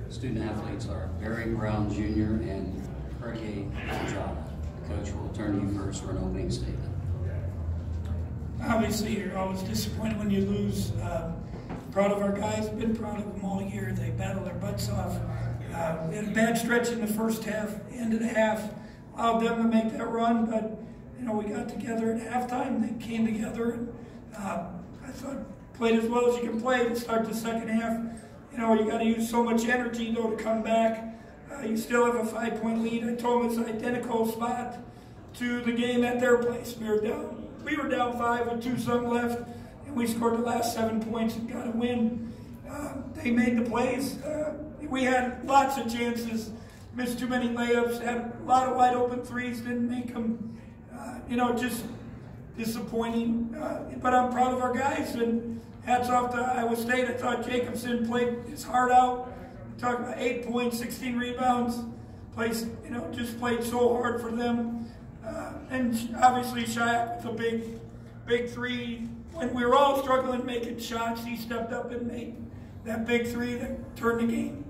Student athletes are Barry Brown Jr. and Cartier Diarra. Coach, will turn to you first for an opening statement. Obviously, you're always disappointed when you lose. Proud of our guys, been proud of them all year. They battled their butts off. We had a bad stretch in the first half, end of the half, allowed them to make that run, but we got together at halftime. They came together, and I thought played as well as you can play to start the second half. You got to use so much energy though to come back. You still have a 5-point lead. I told them it's an identical spot to the game at their place. We were down 5 with 2-something left, and we scored the last 7 points and got a win. They made the plays. We had lots of chances, missed too many layups, had a lot of wide open threes, didn't make them. Just disappointing. But I'm proud of our guys, and hats off to Iowa State. I thought Jacobson played his heart out. We're talking about 8 points, 16 rebounds. Just played so hard for them. And obviously Shaq with a big three. When we were all struggling making shots, he stepped up and made that big three that turned the game.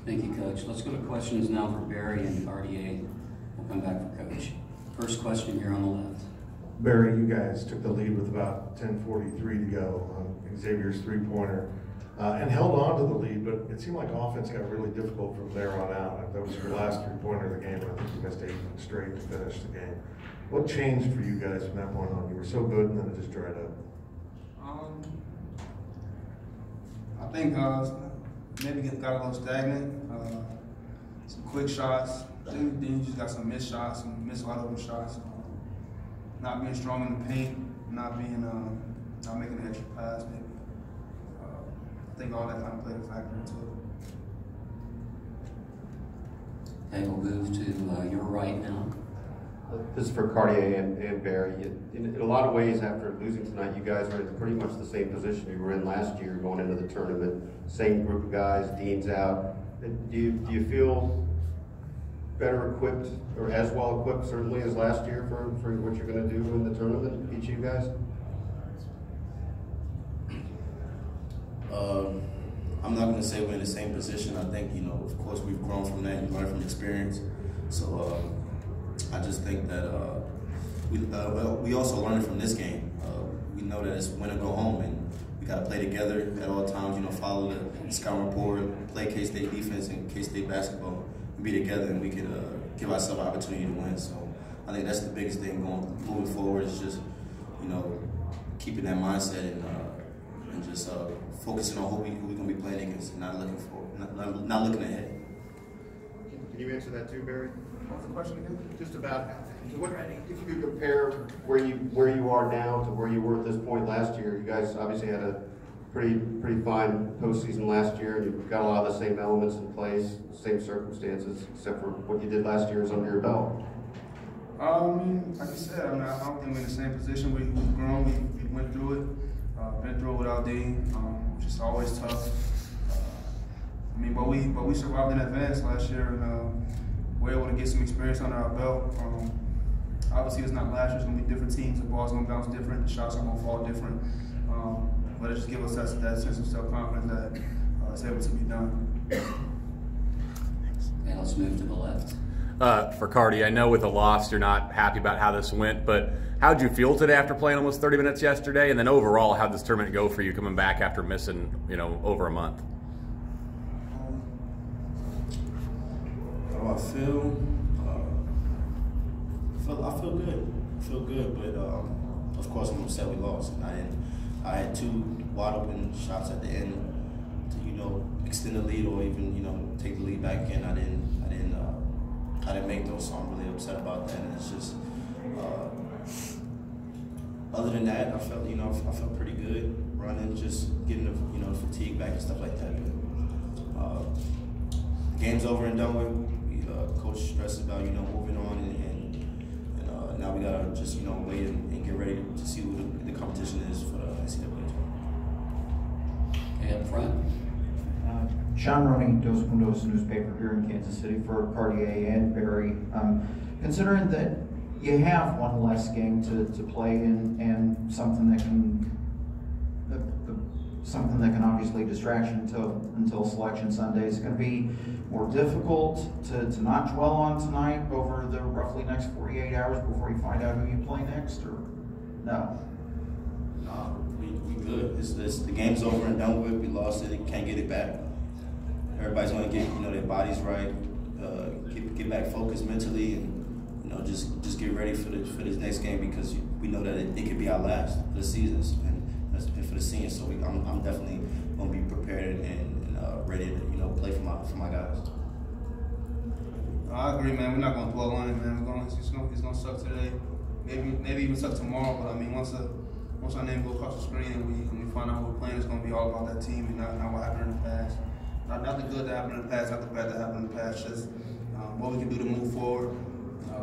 Thank you, Coach. Let's go to questions now for Barry and RDA. We'll come back for Coach. First question here on the left. Barry, you guys took the lead with about 10:43 to go on Xavier's three-pointer and held on to the lead, but it seemed like offense got really difficult from there on out. That was your last three-pointer of the game. I think you missed 8 straight to finish the game. What changed for you guys from that point on? You were so good, and then it just dried up. I think maybe got a little stagnant. Some quick shots. Then you just got some missed shots, some missed wide open shots. Not being strong in the paint, not making an extra pass, maybe. I think all that kind of played a factor into it. Okay, we'll move to your right now. This is for Cartier and Barry. In a lot of ways, after losing tonight, you guys are in pretty much the same position you were in last year going into the tournament. Same group of guys, Dean's out. Do you feel better equipped, or as well equipped certainly as last year for what you're going to do in the tournament, each of you guys? I'm not going to say we're in the same position. I think, of course we've grown from that and learned from experience. So I just think that we also learned from this game. We know that it's win or go home, and we got to play together at all times, follow the scout report, play K-State defense and K-State basketball, and be together, and we could give ourselves an opportunity to win. So I think that's the biggest thing moving forward is just, keeping that mindset and just focusing on who we're going to be playing against, and not looking ahead. Can you answer that too, Barry? What's the question again? Just about if you could compare where you are now to where you were at this point last year. You guys obviously had a pretty fine postseason last year, and you've got a lot of the same elements in place, same circumstances, except for what you did last year is under your belt. Like you said, I don't think we're in the same position. We've grown. We went through it. Been through it without Dean, which is always tough. But we survived in advance last year, and we're able to get some experience under our belt. Obviously, it's not last year. It's going to be different teams. The ball's going to bounce different. The shots are going to fall different. But it just gives us that sense of self-confidence that it's able to be done. Okay, let's move to the left. For Cardi, I know with the loss you're not happy about how this went, but how'd you feel today after playing almost 30 minutes yesterday? And then overall, how'd this tournament go for you coming back after missing, over a month? How I feel? I feel good. I feel good, but of course I'm upset we lost. And I had 2 wide open shots at the end to extend the lead or even take the lead back in. I didn't make those, so I'm really upset about that. And it's just other than that, I felt pretty good running, just getting the fatigue back and stuff like that. But game's over and done with. Coach stresses about moving on, and now we gotta just wait and get ready to see who the competition is for the NCAA tournament. Okay, up front. Sean Roney, Dos Mundos newspaper here in Kansas City for Cartier and Barry. Considering that you have one less game to play and something that can something that can obviously distract you until Selection Sunday. Is it going to be more difficult to not dwell on tonight over the roughly next 48 hours before you find out who you play next, or no? We good. The game's over and done with. We lost it. Can't get it back. Everybody's going to get their bodies right, get back focused mentally, and just get ready for this next game, because we know that it could be our last for the seasons and for the seniors. So I'm definitely going to be prepared and ready to play for my guys. I agree, man. We're not going to dwell on it, man. It's going to suck today. Maybe even suck tomorrow. But I mean, once our name goes across the screen and we find out who we're playing, it's going to be all about that team and not what happened in the past. Not the good that happened in the past, not the bad that happened in the past. Just what we can do to move forward.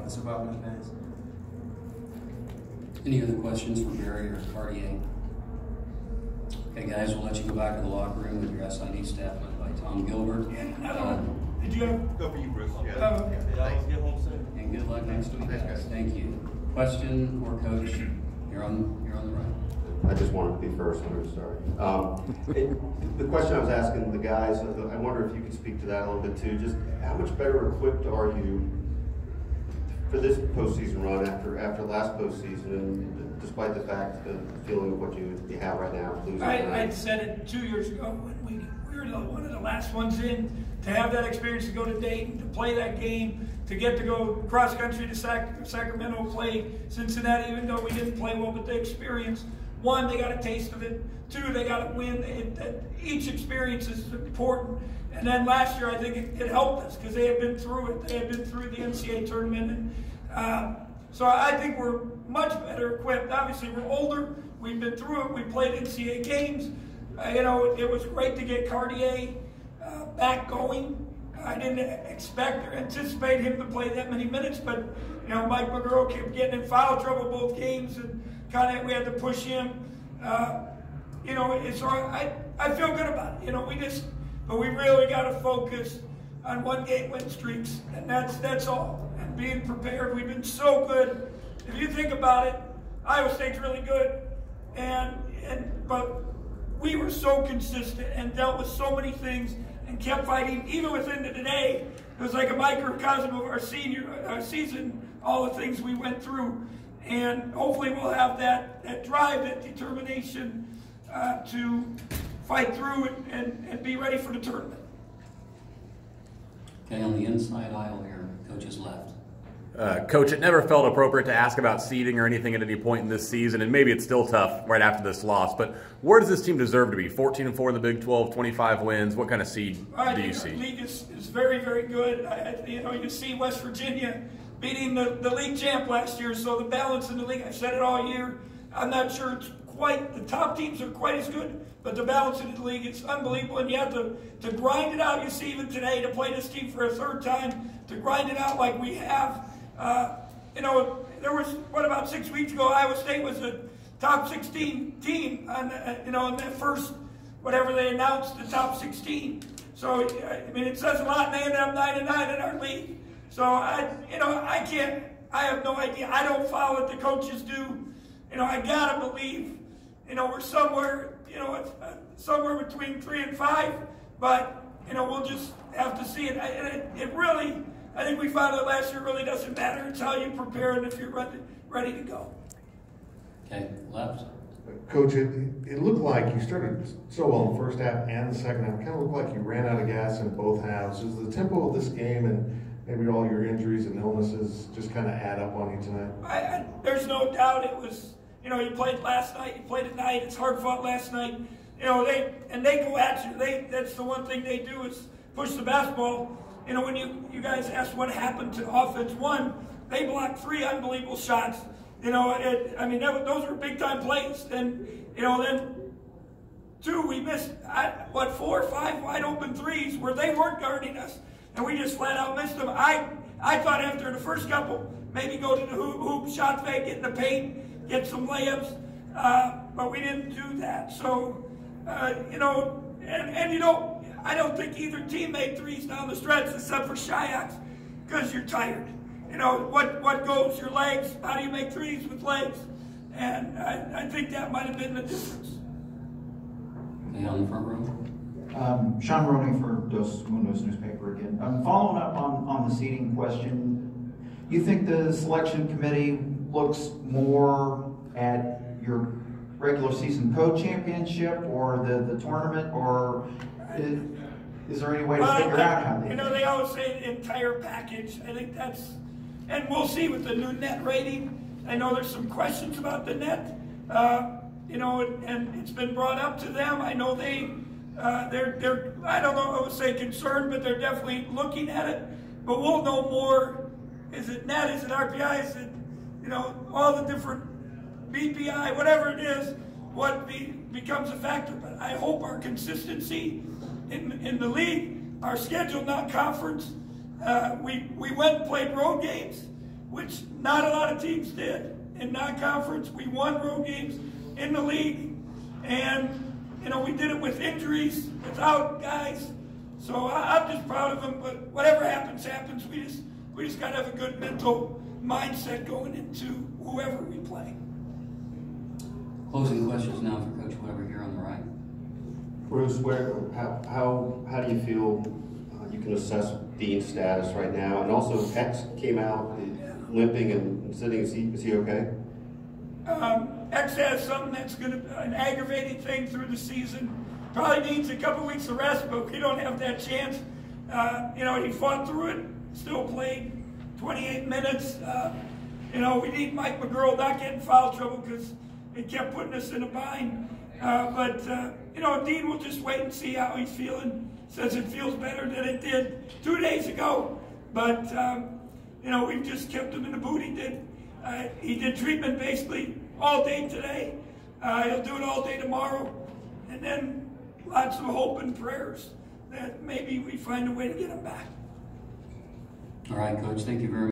It's about this dance. Any other questions for Barry or Cartier? Okay, guys, we'll let you go back to the locker room with your SID staff led by Tom Gilbert. Did you have? Go for you, Bruce. Okay. Get home soon. And good luck next week, guys. Thank you. Question or coach? You're on the right. I just wanted to be first. I'm sorry. The question I was asking the guys, I wonder if you could speak to that a little bit too. Just how much better equipped are you for this postseason run after last postseason, and despite the fact, the feeling of what you have right now? I said it 2 years ago when we were one of the last ones in to have that experience, to go to Dayton, to play that game, to get to go cross country to Sacramento, play Cincinnati, even though we didn't play well, but the experience. One, they got a taste of it. Two, they got to win. Each experience is important. And then last year, I think it helped us because they had been through it. They had been through the NCAA tournament. And, so I think we're much better equipped. Obviously, we're older. We've been through it. We played NCAA games. It was great to get Cartier back going. I didn't expect or anticipate him to play that many minutes, but Mike McGurl kept getting in foul trouble both games, and kind of we had to push him. It's all right. I feel good about it. But we really got to focus on one-game win streaks, and that's all. And being prepared. We've been so good. If you think about it, Iowa State's really good, but we were so consistent and dealt with so many things and kept fighting, even within the day. It was like a microcosm of our season, all the things we went through. And hopefully we'll have that drive, that determination to fight through it and be ready for the tournament. Okay, on the inside aisle here, coach's left. Coach, it never felt appropriate to ask about seeding or anything at any point in this season, and maybe it's still tough right after this loss, but where does this team deserve to be? 14-4 in the Big 12, 25 wins. What kind of seed do you see? The league is very, very good. You see West Virginia beating the league champ last year, so the balance in the league, I've said it all year, I'm not sure it's quite, the top teams are quite as good, but the balance in the league is unbelievable, and you have to grind it out. You see even today, to play this team for a third time, to grind it out like we have. There was, about 6 weeks ago, Iowa State was a top 16 team on, in that first, whatever they announced, the top 16. So, it says a lot, and they ended up 9-9 in our league. So, I have no idea. I don't follow what the coaches do. I gotta believe, we're somewhere, somewhere between 3 and 5, but, we'll just have to see it. It really, I think we found out last year, it really doesn't matter. It's how you prepare and if you're ready to go. Okay, left. Coach, it looked like you started so well in the first half and the second half. It kind of looked like you ran out of gas in both halves. Is the tempo of this game and maybe all your injuries and illnesses just kind of add up on you tonight? There's no doubt it was, you played last night, you played tonight, it's hard fought last night. They go at you. That's the one thing they do is push the basketball. When you guys asked what happened to offense, one, they blocked 3 unbelievable shots. Those were big time plays. And, then 2, we missed, 4 or 5 wide open threes where they weren't guarding us. And we just flat out missed them. I thought after the first couple, maybe go to the hoop, shot fake, get in the paint, get some layups. But we didn't do that. So, I don't think either team made threes down the stretch except for Shyaks because you're tired. What goes? Your legs. How do you make threes with legs? And I think that might have been the difference. Okay, on the front row. Sean Roney for Dos Mundos newspaper again. Following up on the seating question, you think the selection committee looks more at your regular season co-championship or the tournament, or is there any way to figure out how they? You know, they always say the entire package. I think that's, and we'll see with the new net rating. I know there's some questions about the net, you know, and it's been brought up to them. I know they're I don't know, I would say concerned, but they're definitely looking at it. But we'll know more. Is it net? Is it RPI? Is it, you know, all the different BPI, whatever it is, what becomes a factor. But I hope our consistency in the league, our schedule, not conference. We went and played road games, which not a lot of teams did. In non-conference, we won road games in the league, and you know, we did it with injuries, without guys. So I'm just proud of them. But whatever happens, happens. We just got to have a good mental mindset going into whoever we play. Closing questions now for Coach Weber here on the right. Bruce, how do you feel you can assess Dean's status right now? And also, X came out limping and sitting. Is he okay? X has something that's going to an aggravating thing through the season. Probably needs a couple weeks of rest, but we don't have that chance. You know, he fought through it, still played 28 minutes. You know, we need Mike McGurl not get in foul trouble because it kept putting us in a bind. You know, Dean will just wait and see how he's feeling. Says it feels better than it did 2 days ago. But, you know, we've just kept him in the boot. He did treatment basically all day today. He'll do it all day tomorrow. And then lots of hope and prayers that maybe we find a way to get him back. All right, Coach, thank you very much.